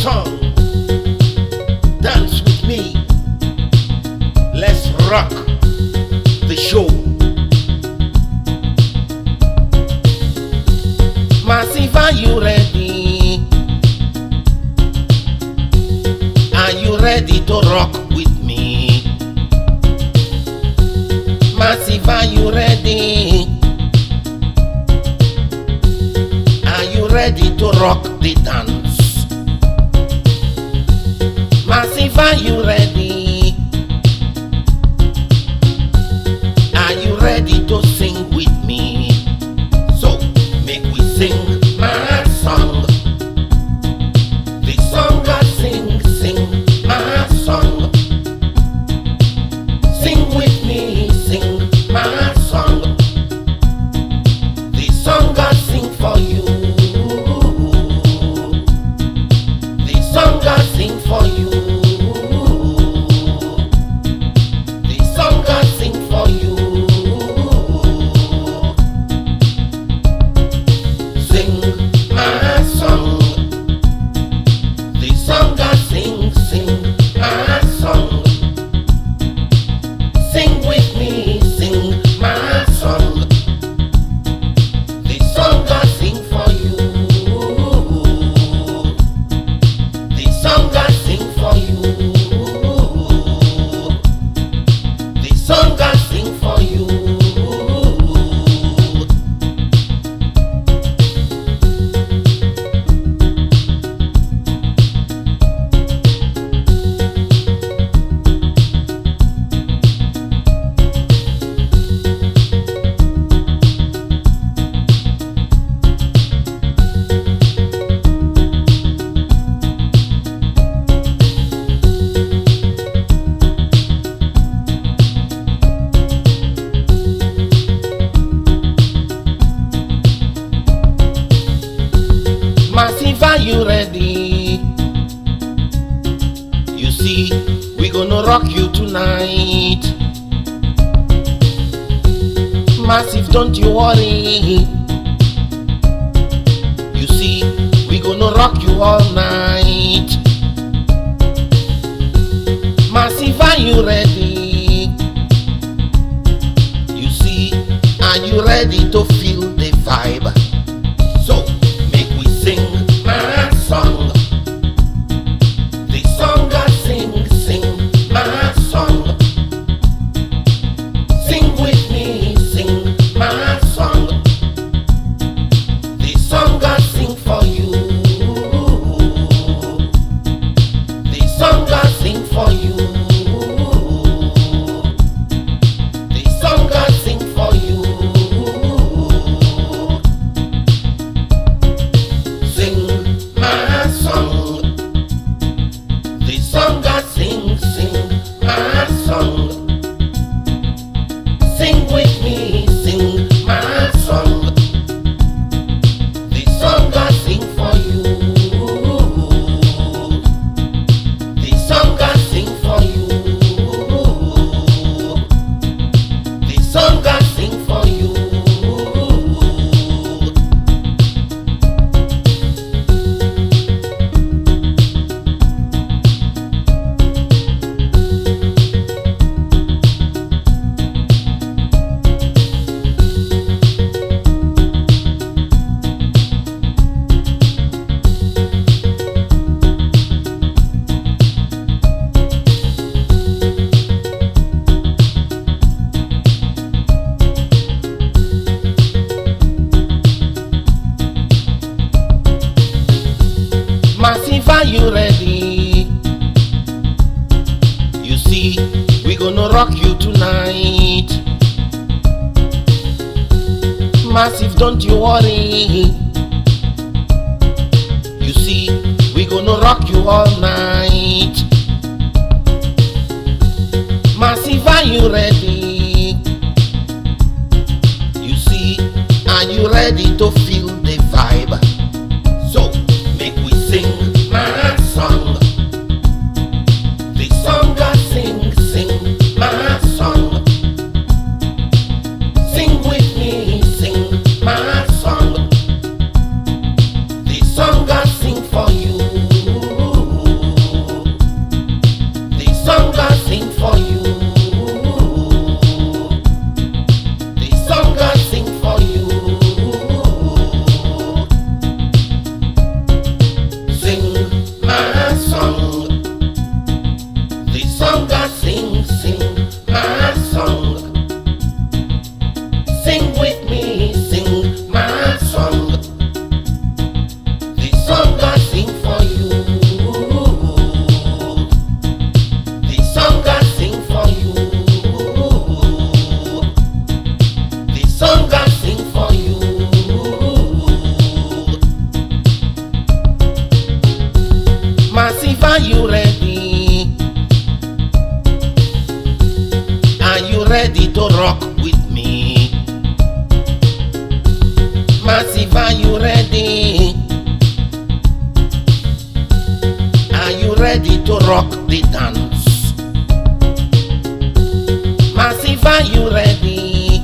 song. Dance with me. Let's rock the show. Massive, are you ready? Are you ready to rock with me? Massive, are you ready? Are you ready to rock the dance? Massive, are you ready? Are you ready to sing with me? So, make we sing my song. The song I sing, sing my song. Sing with me, sing my song. The song I sing for you. The song I sing for you. The song I sing for you. Sing my song. The song I sing, sing my song. Sing with me, sing my song. The song I sing for you. The song I sing for you. The song I sing for you. Massive, are you ready? You see, we gonna rock you tonight. Massive, don't you worry. You see, we gonna rock you all night. Massive, are you ready? You see, are you ready to feel the vibe? So, make we sing my song. The song I sing, sing my song. Sing with me, sing my song. The song I sing for you. The song I sing for you. The song I sing for you. Sing my song. The song I sing, sing my song. Sing with me, sing my song. The song I sing for you. The song I sing for you. The song I sing for you. Massive, are you ready? You see, we gonna rock you tonight. Massive, don't you worry. You see, we gonna rock you all night. Massive, are you ready? You see, are you ready to feel the vibe? So, make we sing my song. The song I sing, sing my song. Sing with me, sing my song. The song I sing for you. you ready to rock with me? Massive, are you ready? Are you ready to rock the dance? Massive, are you ready?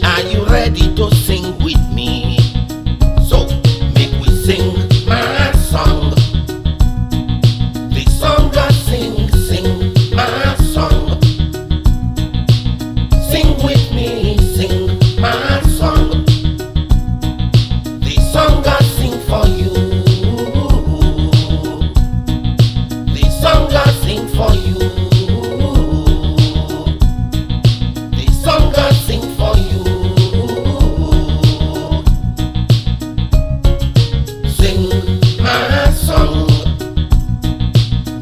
Are you ready to sing with me? So, make we sing my song. The song I sing, sing my song. Sing with me, sing my song. The song I sing for you. The song I sing for you. The song I sing for you. Sing my song.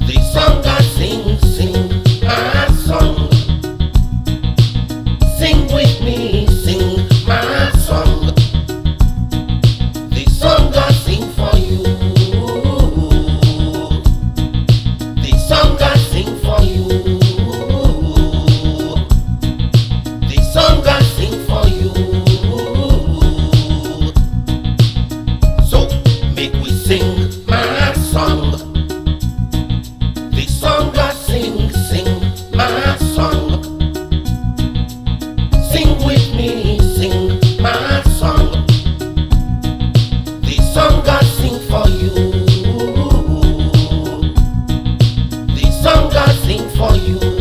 The song I sing, sing my song. Sing with me, sing my song. The song I sing for you. The song I sing for you. The song I sing for you. So make we sing my song. The song I sing, sing my song. Sing with me, sing my song. The song I sing for you. The song I sing for you.